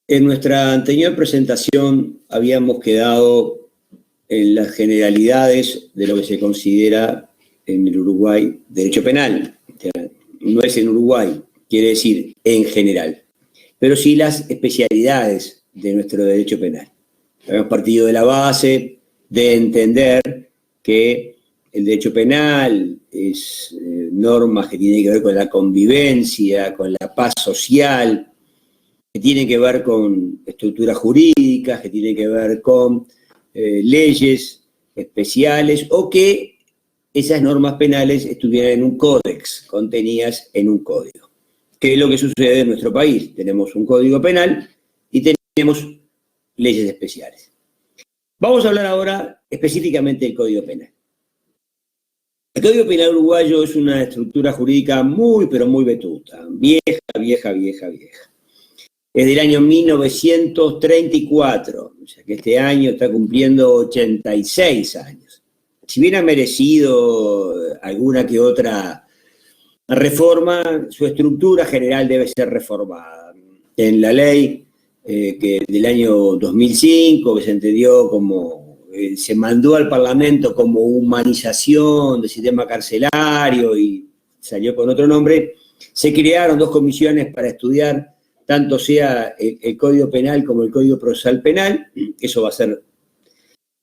En nuestra anterior presentación habíamos quedado en las generalidades de lo que se considera en el Uruguay derecho penal. O sea, no es en Uruguay, quiere decir en general, pero sí las especialidades de nuestro derecho penal. Habíamos partido de la base de entender que el derecho penal es normas que tienen que ver con la convivencia, con la paz social, que tienen que ver con estructuras jurídicas, que tienen que ver con leyes especiales, o que esas normas penales estuvieran en un códex, contenidas en un código. ¿Qué es lo que sucede en nuestro país? Tenemos un código penal y tenemos leyes especiales. Vamos a hablar ahora específicamente del Código Penal. El Código Penal uruguayo es una estructura jurídica muy, pero muy vetusta, vieja. Es del año 1934, o sea que este año está cumpliendo 86 años. Si bien ha merecido alguna que otra reforma, su estructura general debe ser reformada. En la ley que del año 2005, que se entendió como, se mandó al Parlamento como humanización del sistema carcelario y salió con otro nombre, se crearon dos comisiones para estudiar tanto sea el Código Penal como el Código Procesal Penal, eso va a ser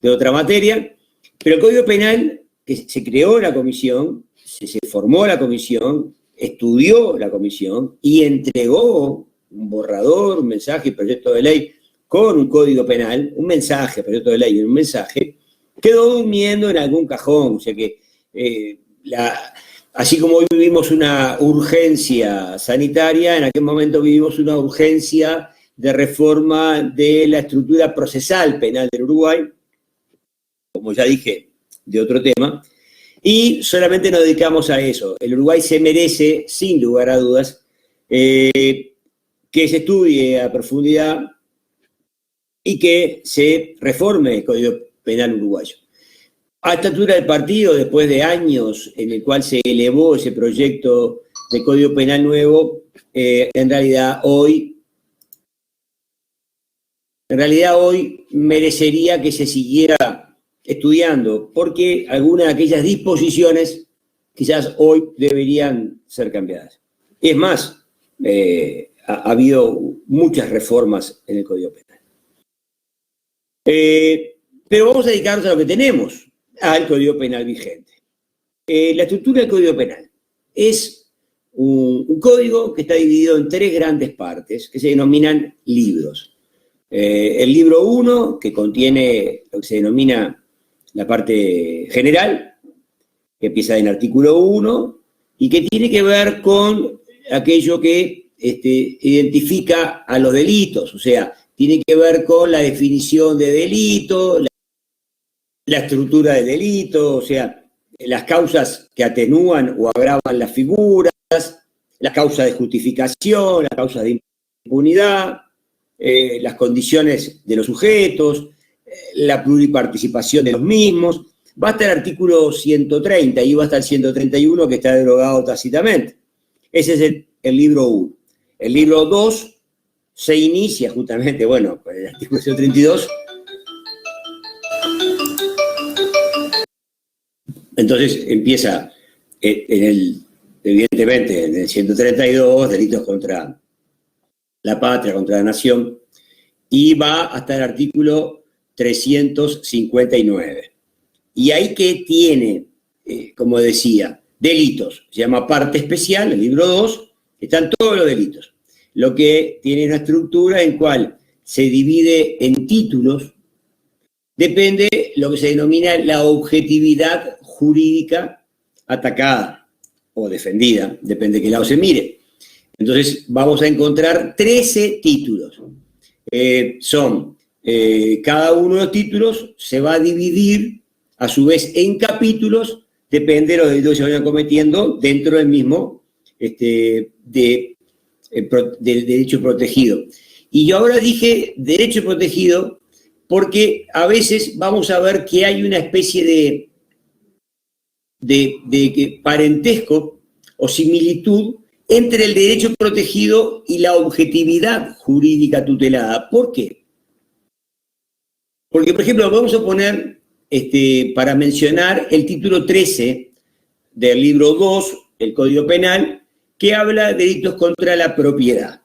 de otra materia, pero el Código Penal, que se creó la comisión, se formó la comisión, estudió la comisión y entregó un borrador, un mensaje, proyecto de ley con un código penal, un mensaje, proyecto de ley y un mensaje, quedó durmiendo en algún cajón. O sea que así como hoy vivimos una urgencia sanitaria, en aquel momento vivimos una urgencia de reforma de la estructura procesal penal del Uruguay, como ya dije, de otro tema, y solamente nos dedicamos a eso. El Uruguay se merece, sin lugar a dudas, que se estudie a profundidad y que se reforme el Código Penal uruguayo. A esta altura del partido, después de años en el cual se elevó ese proyecto de Código Penal nuevo, en realidad hoy merecería que se siguiera estudiando, porque algunas de aquellas disposiciones quizás hoy deberían ser cambiadas. Es más, ha habido muchas reformas en el Código Penal. Pero vamos a dedicarnos a lo que tenemos, al Código Penal vigente. La estructura del Código Penal es un código que está dividido en tres grandes partes que se denominan libros. El libro 1, que contiene lo que se denomina la parte general, que empieza en artículo 1 y que tiene que ver con aquello que identifica a los delitos, o sea, tiene que ver con la definición de delito, la estructura de delito, o sea, las causas que atenúan o agravan las figuras, las causas de justificación, las causas de impunidad, las condiciones de los sujetos, la pluriparticipación de los mismos. Va hasta el artículo 130 y va hasta el 131 que está derogado tácitamente. Ese es el libro 1. El libro 2 se inicia justamente, bueno, con el artículo 132. Entonces empieza evidentemente en el 132, delitos contra la patria, contra la nación, y va hasta el artículo 359. Y ahí que tiene, como decía, delitos, se llama parte especial, el libro 2, están todos los delitos. Lo que tiene una estructura en cual se divide en títulos, depende de lo que se denomina la objetividad jurídica atacada o defendida, depende de qué lado se mire. Entonces vamos a encontrar 13 títulos. Cada uno de los títulos se va a dividir a su vez en capítulos, depende de los delitos que se vayan cometiendo dentro del mismo del derecho protegido. Y yo ahora dije derecho protegido porque a veces vamos a ver que hay una especie de parentesco o similitud entre el derecho protegido y la objetividad jurídica tutelada. ¿Por qué? Porque, por ejemplo, vamos a poner, para mencionar el título 13 del libro 2 del Código Penal, que habla de delitos contra la propiedad.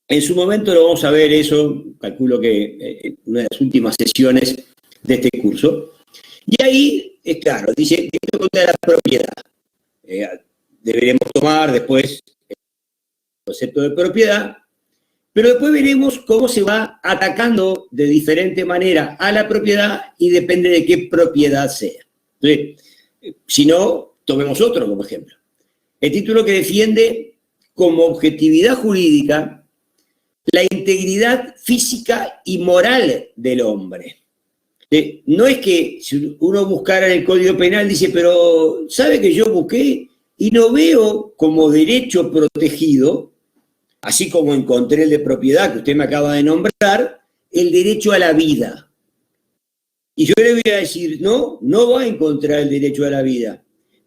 En su momento lo vamos a ver eso, calculo que en una de las últimas sesiones de este curso. Y ahí, es claro, dice delito contra la propiedad. Deberemos tomar después el concepto de propiedad, pero después veremos cómo se va atacando de diferente manera a la propiedad y depende de qué propiedad sea. Entonces, si no, tomemos otro como ejemplo. El título que defiende como objetividad jurídica la integridad física y moral del hombre. No es que si uno buscara en el Código Penal, dice, pero ¿sabe que yo busqué y no veo como derecho protegido, así como encontré el de propiedad que usted me acaba de nombrar, el derecho a la vida? Y yo le voy a decir, no, no va a encontrar el derecho a la vida.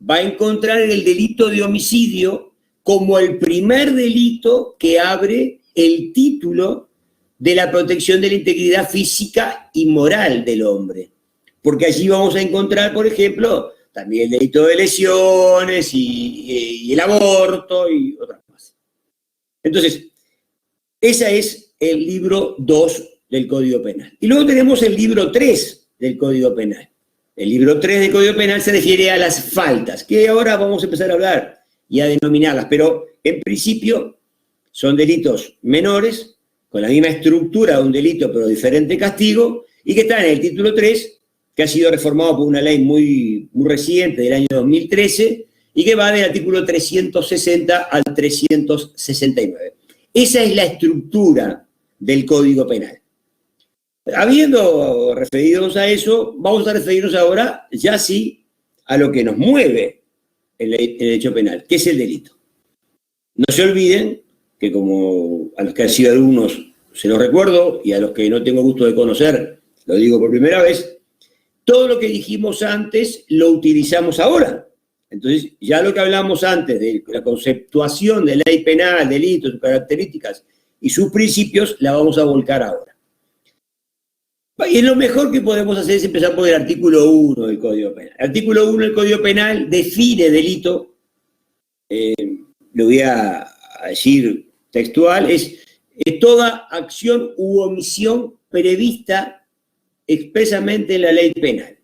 Va a encontrar el delito de homicidio como el primer delito que abre el título de la protección de la integridad física y moral del hombre. Porque allí vamos a encontrar, por ejemplo, también el delito de lesiones y el aborto y otras más. Entonces, ese es el libro 2 del Código Penal. Y luego tenemos el libro 3 del Código Penal. El libro 3 del Código Penal se refiere a las faltas, que ahora vamos a empezar a hablar y a denominarlas, pero en principio son delitos menores, con la misma estructura de un delito, pero diferente castigo, y que están en el título 3, que ha sido reformado por una ley muy reciente, del año 2013, y que va del artículo 360 al 369. Esa es la estructura del Código Penal. Habiendo referidos a eso, vamos a referirnos ahora, ya sí, a lo que nos mueve el derecho penal, que es el delito. No se olviden que, como a los que han sido alumnos se los recuerdo, y a los que no tengo gusto de conocer, lo digo por primera vez, todo lo que dijimos antes lo utilizamos ahora. Entonces, ya lo que hablamos antes de la conceptuación de ley penal, delitos, sus características y sus principios, la vamos a volcar ahora. Y lo mejor que podemos hacer es empezar por el artículo 1 del Código Penal. El artículo 1 del Código Penal define delito, lo voy a decir textual, es toda acción u omisión prevista expresamente en la ley penal.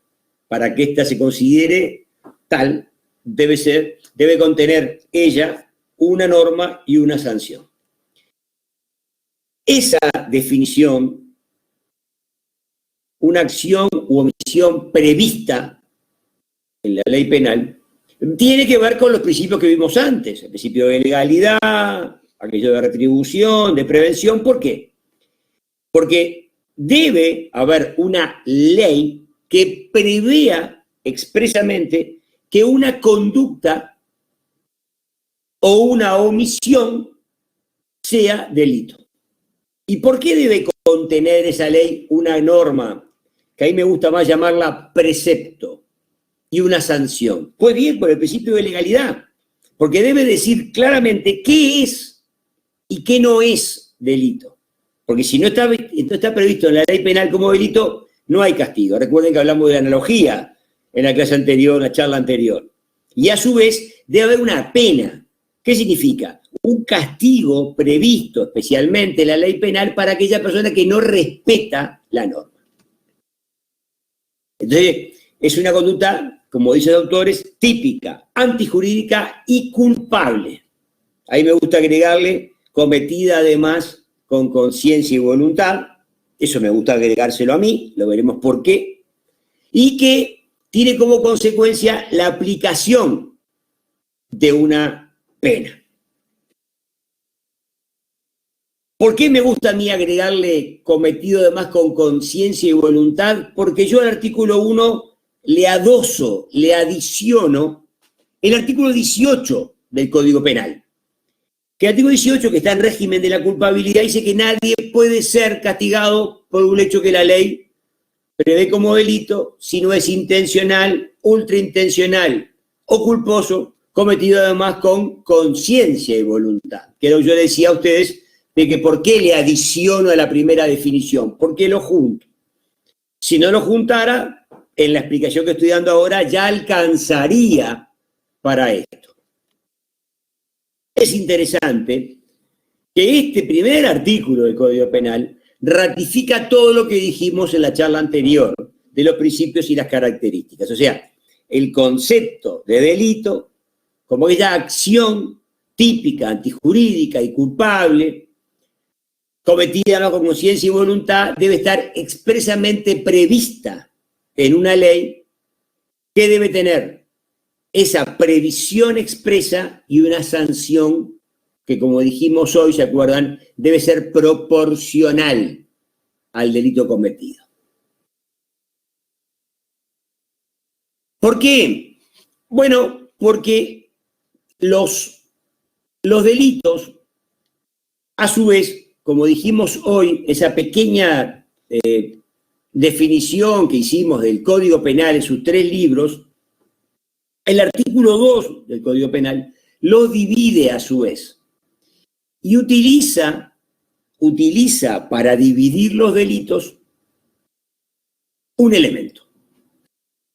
Para que ésta se considere tal, debe contener ella una norma y una sanción. Esa definición, una acción u omisión prevista en la ley penal, tiene que ver con los principios que vimos antes, el principio de legalidad, aquello de retribución, de prevención. ¿Por qué? Porque debe haber una ley que prevea expresamente que una conducta o una omisión sea delito. ¿Y por qué debe contener esa ley una norma, que a mí me gusta más llamarla precepto, y una sanción? Pues bien, por el principio de legalidad, porque debe decir claramente qué es y qué no es delito. Porque si no está previsto en la ley penal como delito, no hay castigo. Recuerden que hablamos de la analogía en la clase anterior, en la charla anterior. Y a su vez, debe haber una pena. ¿Qué significa? Un castigo previsto especialmente en la ley penal para aquella persona que no respeta la norma. Entonces, es una conducta, como dicen los autores, típica, antijurídica y culpable. Ahí me gusta agregarle cometida además con conciencia y voluntad. Eso me gusta agregárselo a mí, lo veremos por qué. Y que tiene como consecuencia la aplicación de una pena. ¿Por qué me gusta a mí agregarle cometido además con conciencia y voluntad? Porque yo al artículo 1 le adoso, le adiciono el artículo 18 del Código Penal. Que el artículo 18, que está en régimen de la culpabilidad, dice que nadie puede ser castigado por un hecho que la ley prevé como delito si no es intencional, ultraintencional o culposo, cometido además con conciencia y voluntad. Que yo le decía a ustedes de que por qué le adiciono a la primera definición, por qué lo junto. Si no lo juntara, en la explicación que estoy dando ahora ya alcanzaría para esto. Es interesante que este primer artículo del Código Penal ratifica todo lo que dijimos en la charla anterior de los principios y las características. O sea, el concepto de delito como aquella acción típica, antijurídica y culpable, cometida no con conciencia y voluntad, debe estar expresamente prevista en una ley que debe tener esa previsión expresa y una sanción que, como dijimos hoy, ¿se acuerdan?, debe ser proporcional al delito cometido. ¿Por qué? Bueno, porque los delitos, a su vez, como dijimos hoy, esa pequeña definición que hicimos del Código Penal en sus 3 libros, el artículo 2 del Código Penal lo divide a su vez y utiliza para dividir los delitos un elemento.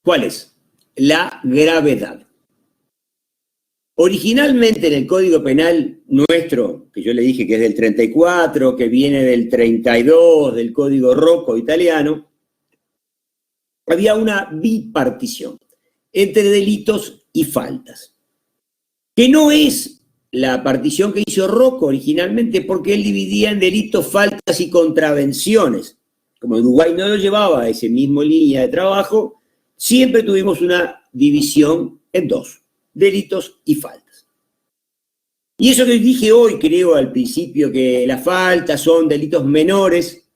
¿Cuál es? La gravedad. Originalmente en el Código Penal nuestro, que yo le dije que es del 34, que viene del 32, del Código Rocco italiano, había una bipartición entre delitos y faltas, que no es la partición que hizo Rocco originalmente, porque él dividía en delitos, faltas y contravenciones. Como Uruguay no lo llevaba a ese mismo línea de trabajo, siempre tuvimos una división en 2, delitos y faltas. Y eso que dije hoy, creo al principio, que las faltas son delitos menores,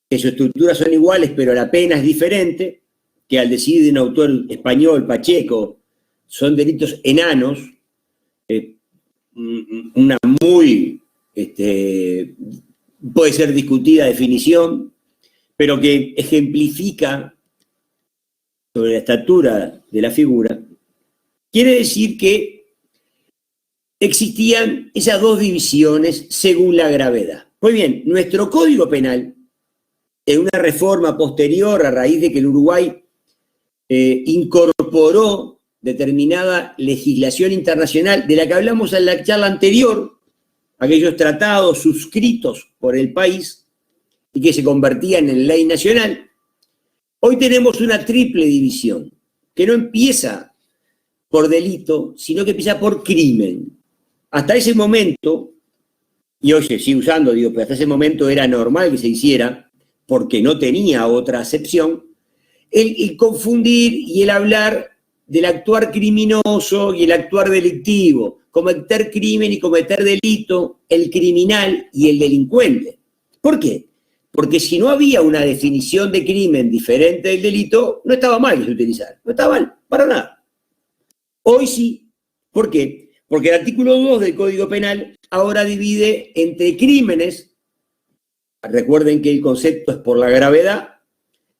que su estructura son iguales, pero la pena es diferente, que al decir de un autor español, Pacheco, son delitos enanos, una muy, puede ser discutida definición, pero que ejemplifica sobre la estatura de la figura, quiere decir que existían esas 2 divisiones según la gravedad. Pues bien, nuestro Código Penal, en una reforma posterior a raíz de que el Uruguay incorporó determinada legislación internacional de la que hablamos en la charla anterior, aquellos tratados suscritos por el país y que se convertían en ley nacional, hoy tenemos una triple división, que no empieza por delito, sino que empieza por crimen. Hasta ese momento, y hoy se sigue usando, pero hasta ese momento era normal que se hiciera, porque no tenía otra acepción, el confundir y el hablar del actuar criminoso y el actuar delictivo, cometer crimen y cometer delito, el criminal y el delincuente. ¿Por qué? Porque si no había una definición de crimen diferente del delito, no estaba mal que se utilizara. No estaba mal, para nada. Hoy sí. ¿Por qué? Porque el artículo 2 del Código Penal ahora divide entre crímenes, recuerden que el concepto es por la gravedad,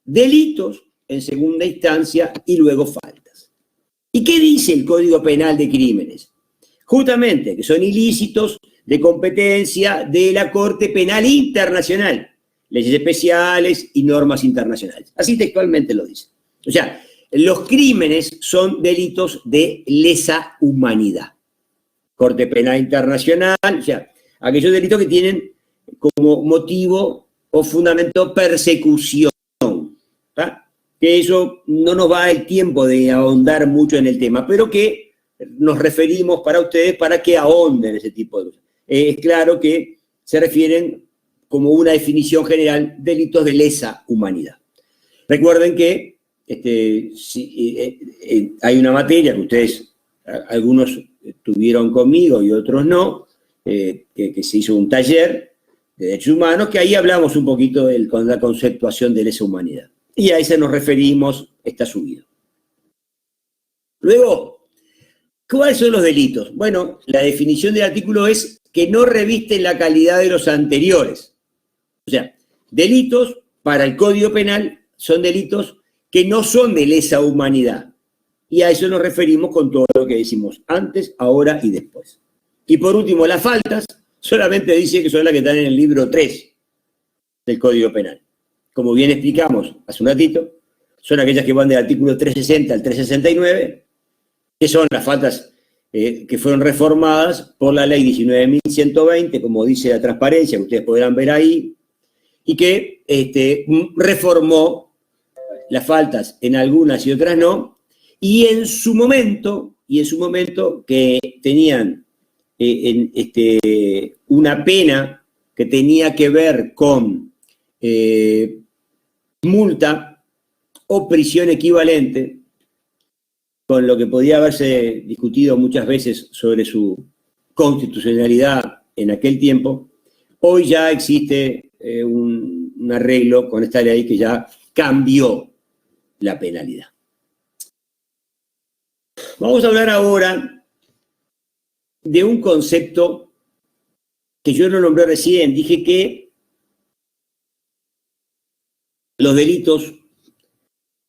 delitos en segunda instancia y luego faltas. ¿Y qué dice el Código Penal de crímenes? Justamente que son ilícitos de competencia de la Corte Penal Internacional, leyes especiales y normas internacionales. Así textualmente lo dice. O sea, los crímenes son delitos de lesa humanidad. Corte Penal Internacional, o sea, aquellos delitos que tienen como motivo o fundamento persecución. ¿Tá? Que eso no nos va el tiempo de ahondar mucho en el tema, pero que nos referimos para ustedes para que ahonden ese tipo de cosas. Es claro que se refieren como una definición general, delitos de lesa humanidad. Recuerden que hay una materia que ustedes, algunos tuvieron conmigo y otros no, que se hizo un taller de derechos humanos, que ahí hablamos un poquito de la conceptuación de lesa humanidad. Y a esa nos referimos, está subido. Luego, ¿cuáles son los delitos? Bueno, la definición del artículo es que no revisten la calidad de los anteriores. O sea, delitos para el Código Penal son delitos que no son de lesa humanidad. y a eso nos referimos con todo lo que decimos antes, ahora y después. Y por último, las faltas solamente dice que son las que están en el libro 3 del Código Penal. Como bien explicamos hace un ratito, son aquellas que van del artículo 360 al 369, que son las faltas que fueron reformadas por la ley 19.120, como dice la transparencia, que ustedes podrán ver ahí, y que reformó las faltas en algunas y otras no, y en su momento que tenían una pena que tenía que ver con multa o prisión equivalente, con lo que podía haberse discutido muchas veces sobre su constitucionalidad en aquel tiempo, hoy ya existe un arreglo con esta ley que ya cambió la penalidad. Vamos a hablar ahora de un concepto que yo no nombré recién. Dije que los delitos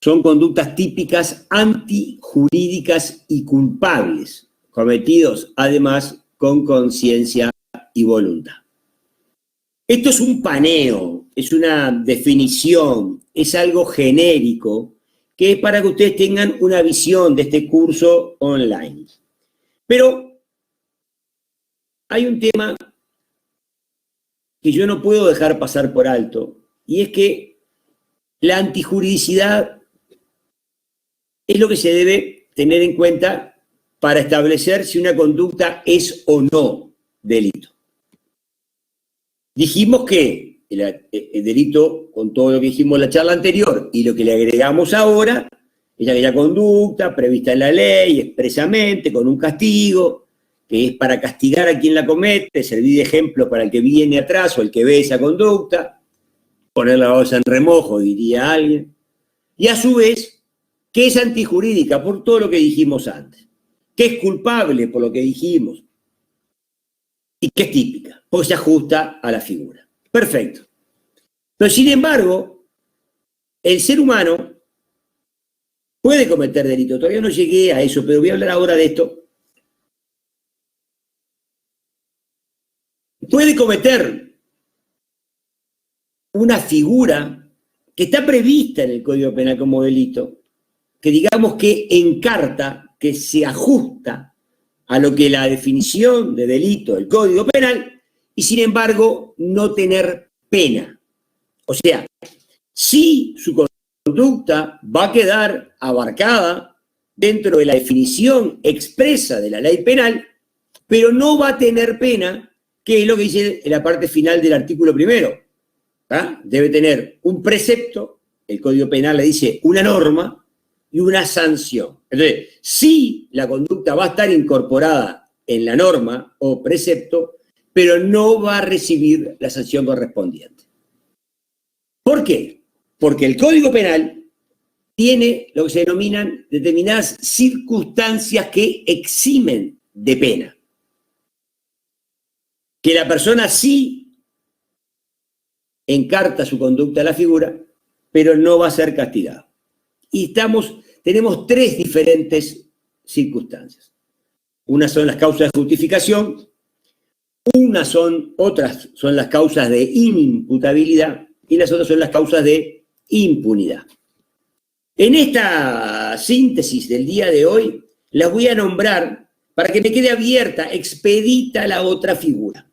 son conductas típicas antijurídicas y culpables, cometidos además con conciencia y voluntad. Esto es un paneo, es una definición, es algo genérico, que es para que ustedes tengan una visión de este curso online. Pero hay un tema que yo no puedo dejar pasar por alto, y es que la antijuridicidad es lo que se debe tener en cuenta para establecer si una conducta es o no delito. Dijimos que el delito, con todo lo que dijimos en la charla anterior y lo que le agregamos ahora, es aquella conducta prevista en la ley expresamente, con un castigo, que es para castigar a quien la comete, servir de ejemplo para el que viene atrás o el que ve esa conducta, poner la bolsa en remojo, diría alguien, y a su vez, que es antijurídica por todo lo que dijimos antes, que es culpable por lo que dijimos, y que es típica, porque se ajusta a la figura. Perfecto. Pero sin embargo, el ser humano puede cometer delito. Todavía no llegué a eso, pero voy a hablar ahora de esto. Puede cometer una figura que está prevista en el Código Penal como delito, que digamos que encarta, que se ajusta a lo que la definición de delito del Código Penal, y sin embargo no tener pena. O sea, sí su conducta va a quedar abarcada dentro de la definición expresa de la ley penal, pero no va a tener pena, que es lo que dice en la parte final del artículo primero. Debe tener un precepto, el Código Penal le dice una norma, y una sanción. Entonces, sí, la conducta va a estar incorporada en la norma o precepto, pero no va a recibir la sanción correspondiente. ¿Por qué? Porque el Código Penal tiene lo que se denominan determinadas circunstancias que eximen de pena. Que la persona sí encarta su conducta a la figura, pero no va a ser castigado. Y tenemos tres diferentes circunstancias. Unas son las causas de justificación, otras son las causas de inimputabilidad y las otras son las causas de impunidad. En esta síntesis del día de hoy las voy a nombrar para que me quede abierta, expedita la otra figura,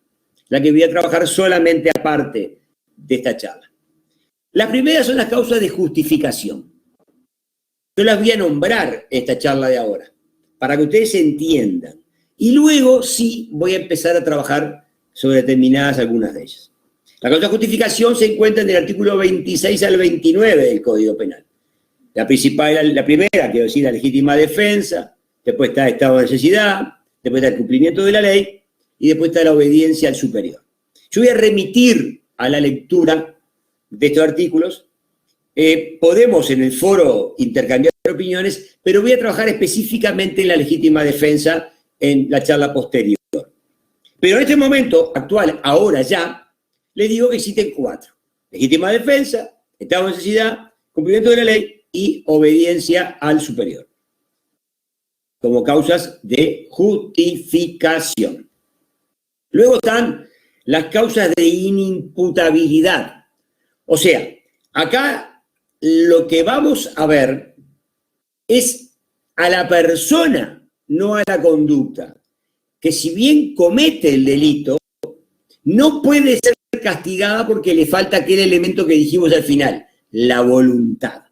la que voy a trabajar solamente aparte de esta charla. La primera son las causas de justificación. Yo las voy a nombrar esta charla de ahora, para que ustedes entiendan. Y luego sí voy a empezar a trabajar sobre determinadas algunas de ellas. La causa de justificación se encuentra en el artículo 26 al 29 del Código Penal. La primera, quiero decir, la legítima defensa, después está el estado de necesidad, después está el cumplimiento de la ley y después está la obediencia al superior. Yo voy a remitir a la lectura de estos artículos. Podemos en el foro intercambiar opiniones, pero voy a trabajar específicamente en la legítima defensa en la charla posterior. Pero en este momento actual, ahora ya, les digo que existen 4. Legítima defensa, estado de necesidad, cumplimiento de la ley y obediencia al superior. como causas de justificación. Luego están las causas de inimputabilidad. O sea, acá lo que vamos a ver es a la persona, no a la conducta, que si bien comete el delito, no puede ser castigada porque le falta aquel elemento que dijimos al final, la voluntad.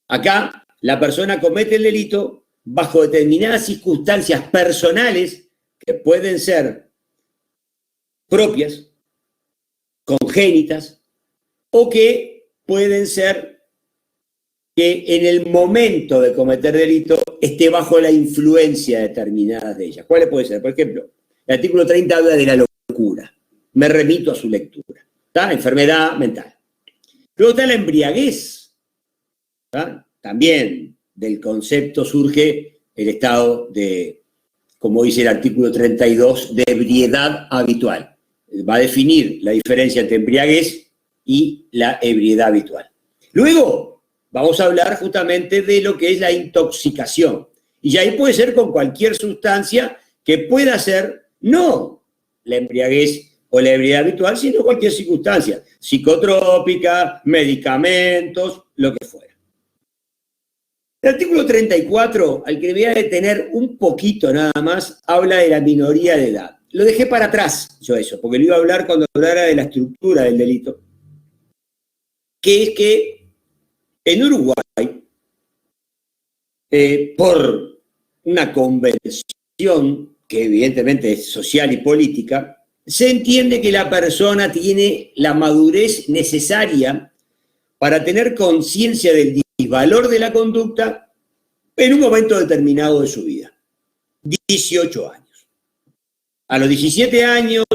Acá la persona comete el delito bajo determinadas circunstancias personales que pueden ser propias, congénitas, o que pueden ser que en el momento de cometer delito esté bajo la influencia determinada de ellas. ¿Cuáles pueden ser? Por ejemplo, el artículo 30 habla de la locura. Me remito a su lectura. ¿Está? Enfermedad mental. Luego está la embriaguez. ¿Está? También del concepto surge el estado de, como dice el artículo 32, de ebriedad habitual. Va a definir la diferencia entre embriaguez y la ebriedad habitual. Luego vamos a hablar justamente de lo que es la intoxicación. Y ahí puede ser con cualquier sustancia que pueda ser no la embriaguez o la ebriedad habitual, sino cualquier circunstancia, psicotrópica, medicamentos, lo que fuera. El artículo 34, al que me voy a detener un poquito nada más, habla de la minoría de edad. Lo dejé para atrás yo eso, porque lo iba a hablar cuando hablara de la estructura del delito, que es que en Uruguay, por una convención que evidentemente es social y política, se entiende que la persona tiene la madurez necesaria para tener conciencia del disvalor de la conducta en un momento determinado de su vida. 18 años. A los 17 años,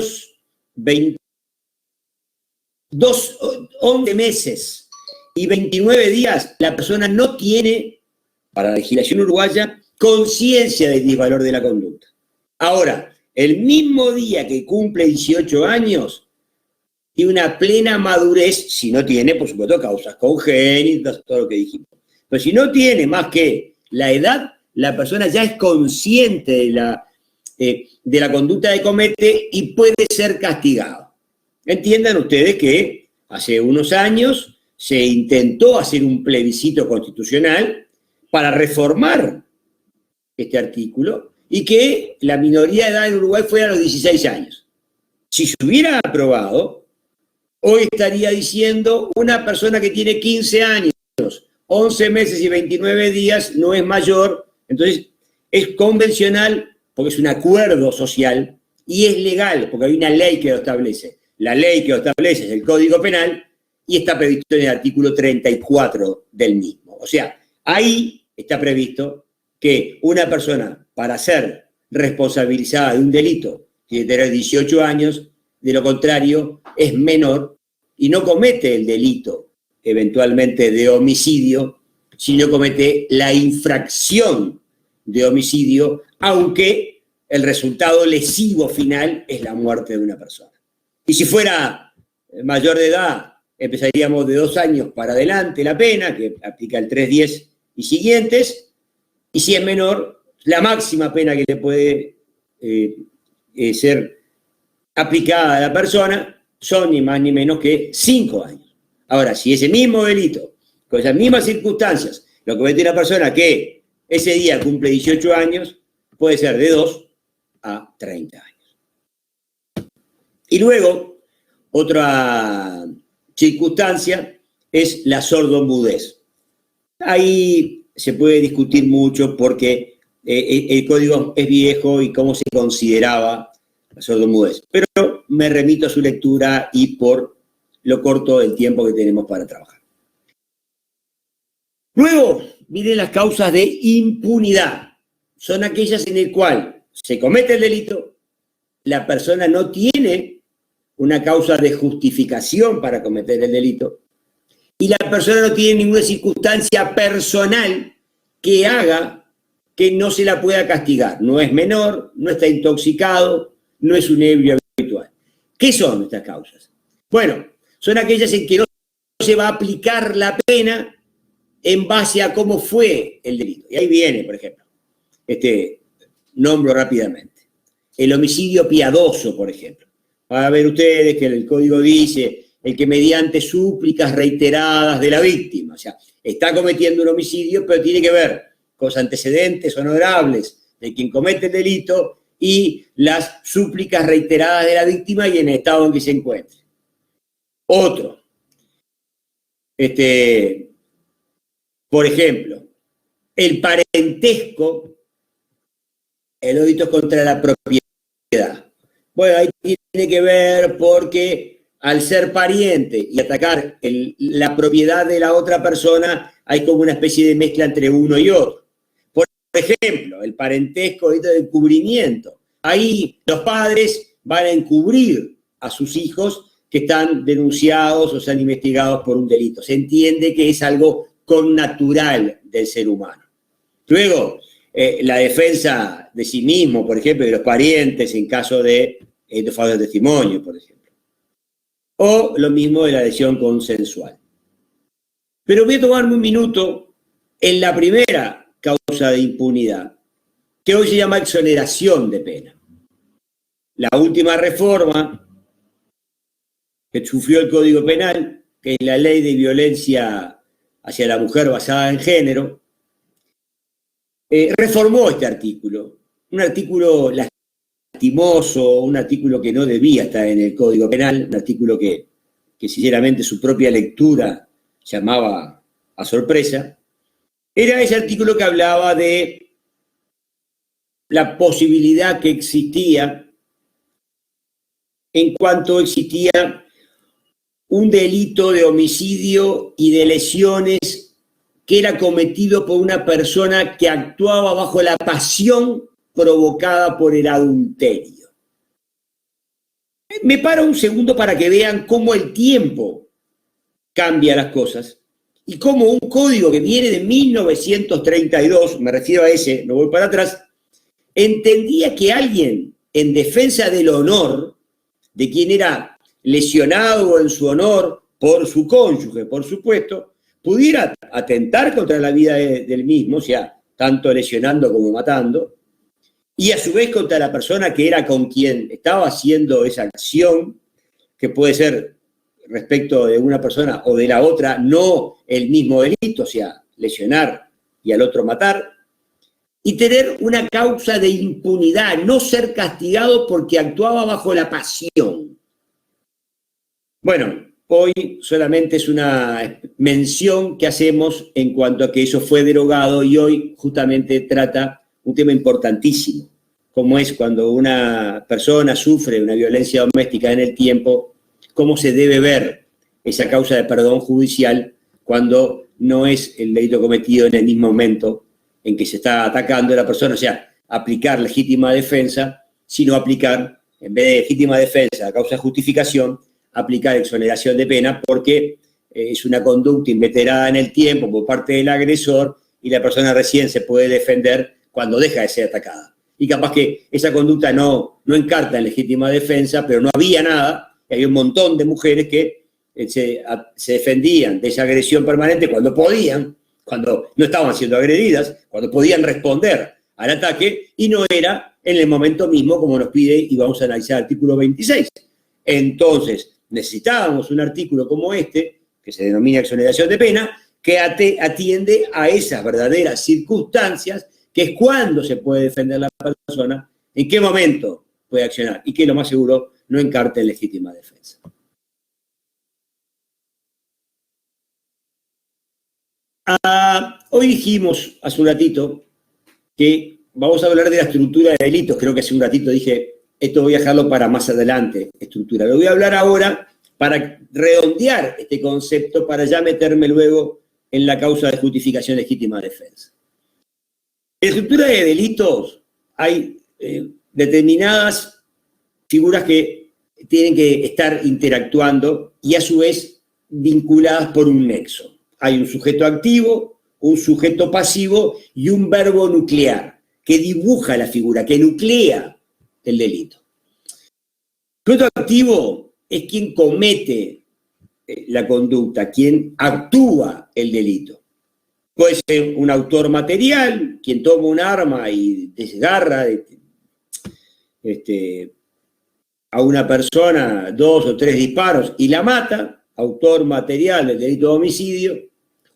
11 meses y 29 días, la persona no tiene, para la legislación uruguaya, conciencia del disvalor de la conducta. Ahora, el mismo día que cumple 18 años, tiene una plena madurez, si no tiene, por supuesto, causas congénitas, todo lo que dijimos. Pero si no tiene más que la edad, la persona ya es consciente de la conducta que comete y puede ser castigado. Entiendan ustedes que hace unos años se intentó hacer un plebiscito constitucional para reformar este artículo y que la minoría de edad en Uruguay fuera a los 16 años. Si se hubiera aprobado, hoy estaría diciendo una persona que tiene 15 años, 11 meses y 29 días no es mayor, entonces es convencional porque es un acuerdo social y es legal porque hay una ley que lo establece. La ley que lo establece es el Código Penal y está previsto en el artículo 34 del mismo. O sea, ahí está previsto que una persona, para ser responsabilizada de un delito, tiene que tener 18 años, de lo contrario, es menor y no comete el delito, eventualmente, de homicidio, sino comete la infracción de homicidio, aunque el resultado lesivo final es la muerte de una persona. Y si fuera mayor de edad, empezaríamos de 2 años para adelante la pena, que aplica el 310 y siguientes, y si es menor, la máxima pena que le puede ser aplicada a la persona son ni más ni menos que 5 años. Ahora, si ese mismo delito, con esas mismas circunstancias, lo comete una persona que ese día cumple 18 años, puede ser de 2 a 30 años. Y luego, otra circunstancia es la sordomudez. Ahí se puede discutir mucho porque el código es viejo y cómo se consideraba la sordomudez. Pero me remito a su lectura y por lo corto del tiempo que tenemos para trabajar. Luego, miren las causas de impunidad. Son aquellas en las cuales se comete el delito, la persona no tiene una causa de justificación para cometer el delito, y la persona no tiene ninguna circunstancia personal que haga que no se la pueda castigar. No es menor, no está intoxicado, no es un ebrio habitual. ¿Qué son estas causas? Bueno, son aquellas en que no se va a aplicar la pena en base a cómo fue el delito. Y ahí viene, por ejemplo, nombro rápidamente. El homicidio piadoso, por ejemplo. Van a ver ustedes que el código dice el que mediante súplicas reiteradas de la víctima, o sea, está cometiendo un homicidio, pero tiene que ver con los antecedentes honorables de quien comete el delito y las súplicas reiteradas de la víctima y en el estado en que se encuentre. Otro. Por ejemplo, el parentesco, el delito contra la propiedad. Bueno, ahí tiene que ver porque al ser pariente y atacar la propiedad de la otra persona, hay como una especie de mezcla entre uno y otro. Por ejemplo, el parentesco de encubrimiento. Ahí los padres van a encubrir a sus hijos que están denunciados o sean investigados por un delito. Se entiende que es algo connatural del ser humano. Luego, la defensa de sí mismo, por ejemplo, de los parientes en caso de falso testimonio, por ejemplo. O lo mismo de la lesión consensual. Pero voy a tomarme un minuto en la primera causa de impunidad, que hoy se llama exoneración de pena. La última reforma que sufrió el Código Penal, que es la ley de violencia hacia la mujer basada en género, reformó este artículo, un artículo lastimoso, un artículo que no debía estar en el Código Penal, un artículo que sinceramente su propia lectura llamaba a sorpresa. Era ese artículo que hablaba de la posibilidad que existía en cuanto existía un delito de homicidio y de lesiones que era cometido por una persona que actuaba bajo la pasión provocada por el adulterio. Me paro un segundo para que vean cómo el tiempo cambia las cosas y cómo un código que viene de 1932, me refiero a ese, no voy para atrás, entendía que alguien en defensa del honor de quien era lesionado en su honor por su cónyuge, por supuesto, pudiera atentar contra la vida del mismo, o sea, tanto lesionando como matando, y a su vez contra la persona que era con quien estaba haciendo esa acción, que puede ser respecto de una persona o de la otra, no el mismo delito, o sea, lesionar y al otro matar, y tener una causa de impunidad, no ser castigado porque actuaba bajo la pasión. Bueno, hoy solamente es una mención que hacemos en cuanto a que eso fue derogado y hoy justamente trata un tema importantísimo, como es cuando una persona sufre una violencia doméstica en el tiempo, cómo se debe ver esa causa de perdón judicial cuando no es el delito cometido en el mismo momento en que se está atacando a la persona, o sea, aplicar legítima defensa, sino aplicar, en vez de legítima defensa, causa de justificación, aplicar exoneración de pena porque es una conducta inveterada en el tiempo por parte del agresor y la persona recién se puede defender cuando deja de ser atacada. Y capaz que esa conducta no encarta en legítima defensa, pero no había nada, y había un montón de mujeres que se defendían de esa agresión permanente cuando podían, cuando no estaban siendo agredidas, cuando podían responder al ataque, y no era en el momento mismo como nos pide, y vamos a analizar el artículo 26. Entonces, necesitábamos un artículo como este, que se denomina exoneración de pena, que atiende a esas verdaderas circunstancias, que es cuándo se puede defender la persona, en qué momento puede accionar, y que lo más seguro no encarte en legítima defensa. Hoy dijimos hace un ratito que vamos a hablar de la estructura de delitos. Creo que hace un ratito dije, esto voy a dejarlo para más adelante, estructura. Lo voy a hablar ahora para redondear este concepto, para ya meterme luego en la causa de justificación legítima defensa. En la estructura de delitos hay determinadas figuras que tienen que estar interactuando y a su vez vinculadas por un nexo. Hay un sujeto activo, un sujeto pasivo y un verbo nuclear que dibuja la figura, que nuclea el delito. El sujeto activo es quien comete la conducta, quien actúa el delito. Puede ser un autor material, quien toma un arma y desgarra a una persona 2 o 3 disparos y la mata, autor material del delito de homicidio.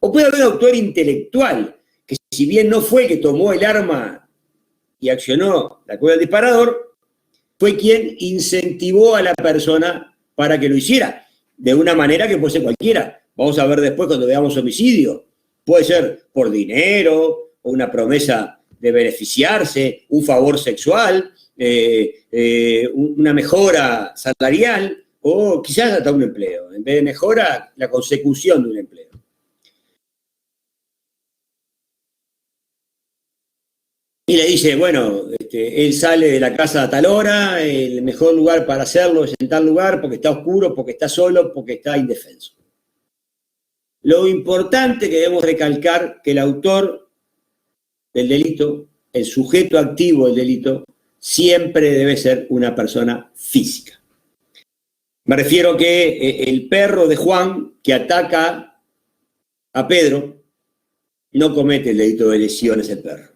O puede haber un autor intelectual, que si bien no fue el que tomó el arma y accionó la cuerda del disparador, fue quien incentivó a la persona para que lo hiciera, de una manera que puede ser cualquiera. Vamos a ver después cuando veamos homicidio. Puede ser por dinero, o una promesa de beneficiarse, un favor sexual, una mejora salarial, o quizás hasta un empleo. En vez de mejora, la consecución de un empleo. Y le dice, bueno, él sale de la casa a tal hora, el mejor lugar para hacerlo es en tal lugar, porque está oscuro, porque está solo, porque está indefenso. Lo importante que debemos recalcar que el autor del delito, el sujeto activo del delito, siempre debe ser una persona física. Me refiero que el perro de Juan que ataca a Pedro no comete el delito de lesiones el perro.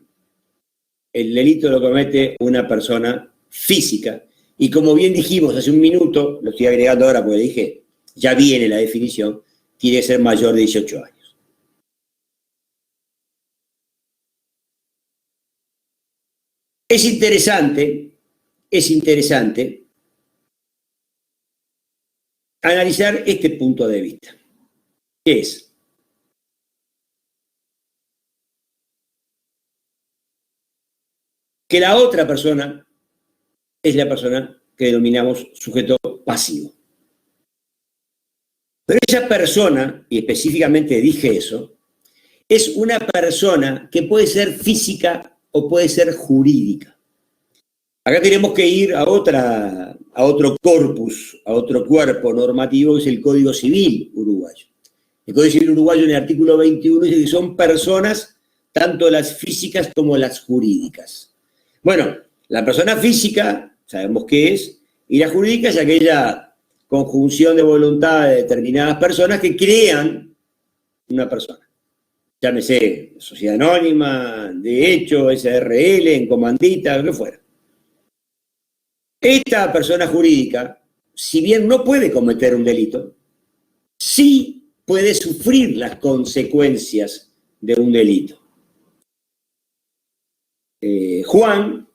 El delito lo comete una persona física. Y como bien dijimos hace un minuto, lo estoy agregando ahora porque dije, ya viene la definición, tiene que ser mayor de 18 años. Es interesante analizar este punto de vista. ¿Qué es? Que la otra persona es la persona que denominamos sujeto pasivo. Pero esa persona, y específicamente dije eso, es una persona que puede ser física o puede ser jurídica. Acá tenemos que ir a otro corpus, a otro cuerpo normativo, que es el Código Civil uruguayo. El Código Civil uruguayo en el artículo 21 dice que son personas, tanto las físicas como las jurídicas. Bueno, la persona física, sabemos qué es, y la jurídica es aquella conjunción de voluntad de determinadas personas que crean una persona. Llámese sociedad anónima, de hecho, SRL, en comandita, lo que fuera. Esta persona jurídica, si bien no puede cometer un delito, sí puede sufrir las consecuencias de un delito. Juan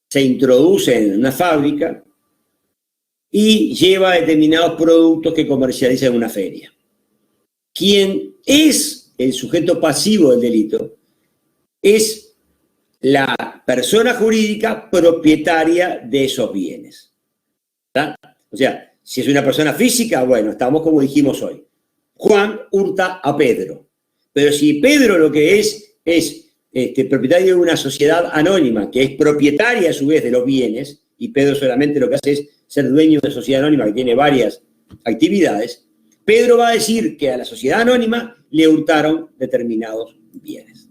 se introduce en una fábrica y lleva determinados productos que comercializa en una feria. Quien es el sujeto pasivo del delito es la persona jurídica propietaria de esos bienes. ¿Verdad? O sea, si es una persona física, bueno, estamos como dijimos hoy. Juan hurta a Pedro. Pero si Pedro lo que es propietario de una sociedad anónima, que es propietaria a su vez de los bienes, y Pedro solamente lo que hace es ser dueño de sociedad anónima que tiene varias actividades, Pedro va a decir que a la sociedad anónima le hurtaron determinados bienes.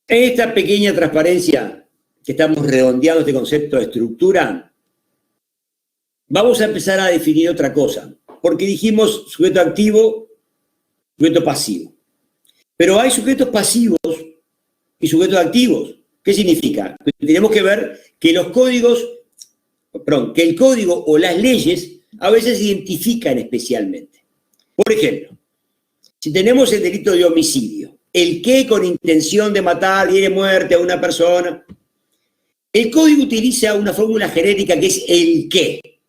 En esta pequeña transparencia que estamos redondeando este concepto de estructura, vamos a empezar a definir otra cosa, porque dijimos sujeto activo, sujeto pasivo. Pero hay sujetos pasivos y sujetos activos. ¿Qué significa? Tenemos que ver que el código o las leyes a veces se identifican especialmente. Por ejemplo, si tenemos el delito de homicidio, el que con intención de matar, hiere muerte a una persona, el código utiliza una fórmula genérica que es el qué.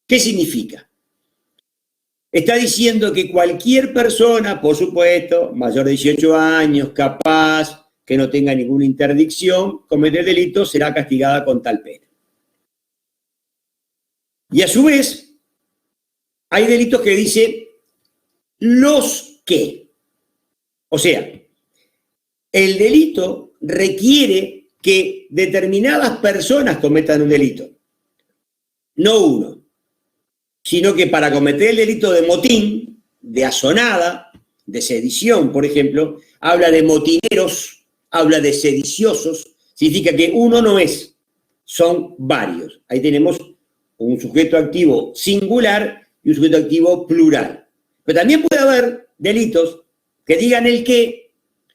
¿Qué significa? Está diciendo que cualquier persona, por supuesto, mayor de 18 años, capaz, que no tenga ninguna interdicción, cometer delito, será castigada con tal pena. Y a su vez, hay delitos que dice los que. O sea, el delito requiere que determinadas personas cometan un delito. No uno, sino que para cometer el delito de motín, de asonada, de sedición, por ejemplo, habla de motineros, habla de sediciosos, significa que uno no es, son varios. Ahí tenemos un sujeto activo singular y un sujeto activo plural. Pero también puede haber delitos que digan el qué,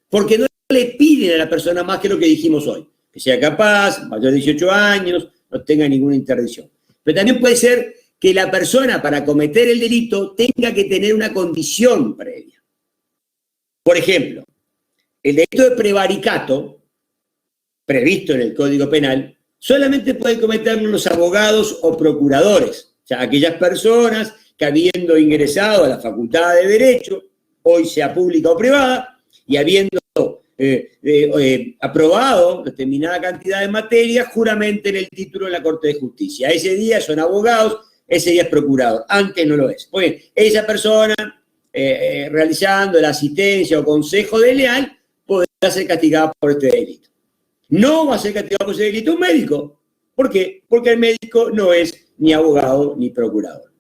porque no le piden a la persona más que lo que dijimos hoy, que sea capaz, mayor de 18 años, no tenga ninguna interdicción. Pero también puede ser que la persona para cometer el delito tenga que tener una condición previa. Por ejemplo, el delito de prevaricato, previsto en el Código Penal, solamente pueden cometerlo los abogados o procuradores, o sea, aquellas personas que habiendo ingresado a la Facultad de Derecho, hoy sea pública o privada, y habiendo aprobado determinada cantidad de materias, juramenten el título en la Corte de Justicia. Ese día son abogados, ese día es procurador, antes no lo es. Pues bien, esa persona realizando la asistencia o consejo de leal podrá ser castigada por este delito. No va a ser castigado por ese delito un médico. ¿Por qué? Porque el médico no es ni abogado ni procurador.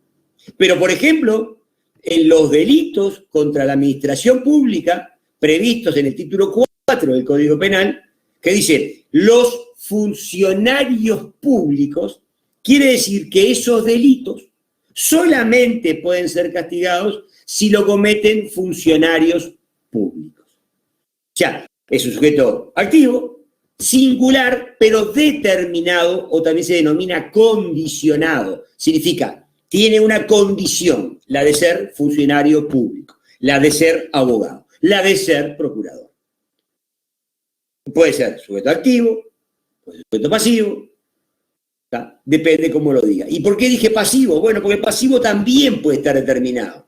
Pero, por ejemplo, en los delitos contra la administración pública previstos en el título 4 del Código Penal, que dice los funcionarios públicos, quiere decir que esos delitos solamente pueden ser castigados si lo cometen funcionarios públicos. O sea, es un sujeto activo, singular, pero determinado, o también se denomina condicionado. Significa, tiene una condición, la de ser funcionario público, la de ser abogado, la de ser procurador. Puede ser sujeto activo, puede ser sujeto pasivo, ¿tá? Depende cómo lo diga. ¿Y por qué dije pasivo? Bueno, porque el pasivo también puede estar determinado.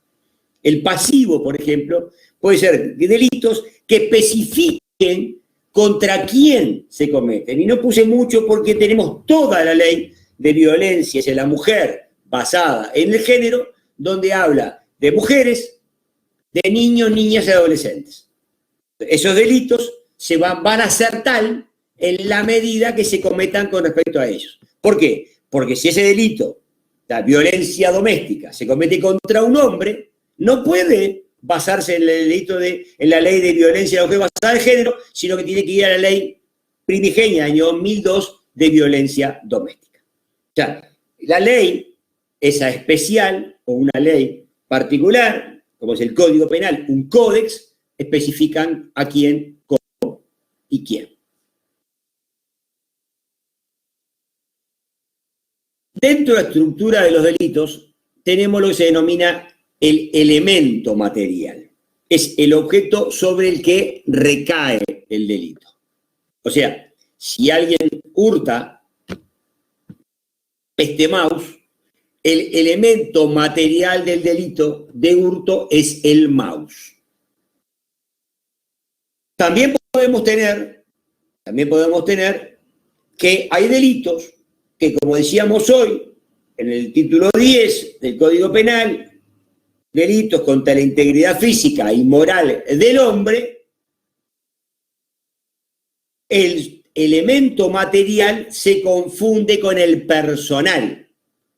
El pasivo, por ejemplo, puede ser delitos que especifiquen contra quién se cometen. Y no puse mucho porque tenemos toda la ley de violencia hacia la mujer basada en el género, donde habla de mujeres, de niños, niñas y adolescentes. Esos delitos van a ser tal en la medida que se cometan con respecto a ellos. ¿Por qué? Porque si ese delito, la violencia doméstica, se comete contra un hombre, no puede basarse en el delito en la ley de violencia de mujer basada en género, sino que tiene que ir a la ley primigenia, año 2002, de violencia doméstica. O sea, la ley, esa especial o una ley particular, como es el Código Penal, un códex, especifican a quién, cómo y quién. Dentro de la estructura de los delitos tenemos lo que se denomina el elemento material. Es el objeto sobre el que recae el delito. O sea, si alguien hurta este mouse, el elemento material del delito de hurto es el mouse. También podemos tener que hay delitos que, como decíamos hoy, en el título 10 del Código Penal, delitos contra la integridad física y moral del hombre, el elemento material se confunde con el personal.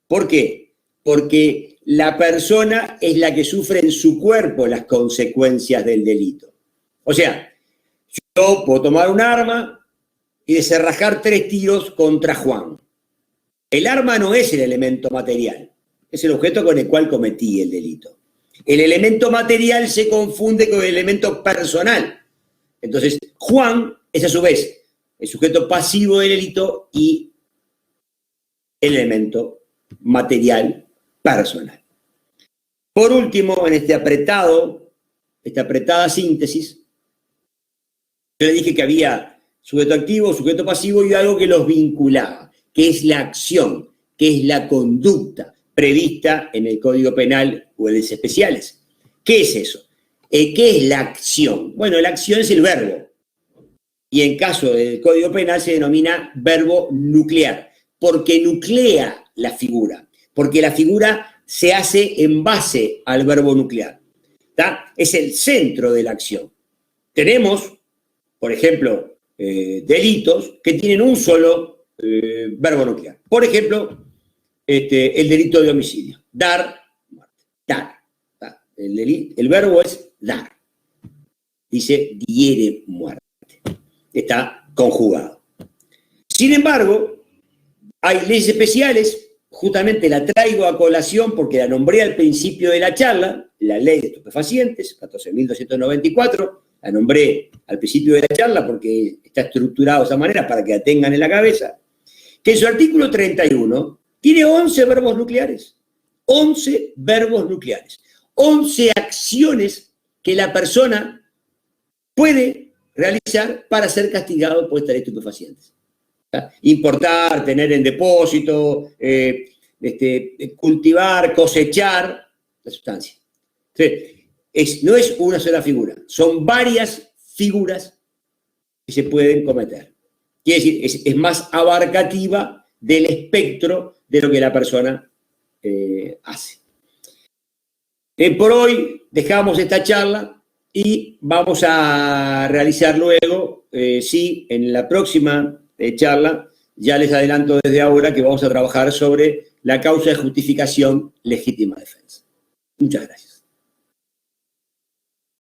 ¿Por qué? Porque la persona es la que sufre en su cuerpo las consecuencias del delito. O sea, yo puedo tomar un arma y desenrajar 3 tiros contra Juan. El arma no es el elemento material, es el objeto con el cual cometí el delito. El elemento material se confunde con el elemento personal. Entonces, Juan es a su vez el sujeto pasivo del delito y el elemento material personal. Por último, en esta apretada síntesis, yo le dije que había sujeto activo, sujeto pasivo y algo que los vinculaba, que es la acción, que es la conducta prevista en el Código Penal o en leyes especiales. ¿Qué es eso? ¿Qué es la acción? Bueno, la acción es el verbo. Y en caso del Código Penal se denomina verbo nuclear, porque nuclea la figura, porque la figura se hace en base al verbo nuclear. ¿Tá? Es el centro de la acción. Tenemos, por ejemplo, delitos que tienen un solo verbo nuclear. Por ejemplo, el delito de homicidio. Dar, muerte. Dar. El verbo es dar. Dice diere muerte. Está conjugado. Sin embargo, hay leyes especiales, justamente la traigo a colación porque la nombré al principio de la charla, la ley de estupefacientes, 14.294, la nombré al principio de la charla porque está estructurado de esa manera para que la tengan en la cabeza, que en su artículo 31 tiene 11 verbos nucleares, 11 verbos nucleares, 11 acciones que la persona puede realizar para ser castigado por esta ley de estupefacientes. Importar, tener en depósito, cultivar, cosechar la sustancia. Entonces, no es una sola figura, son varias figuras que se pueden cometer. Quiere decir, es más abarcativa del espectro de lo que la persona hace. Por hoy dejamos esta charla y vamos a realizar luego, sí, en la próxima charla, ya les adelanto desde ahora que vamos a trabajar sobre la causa de justificación legítima defensa. Muchas gracias.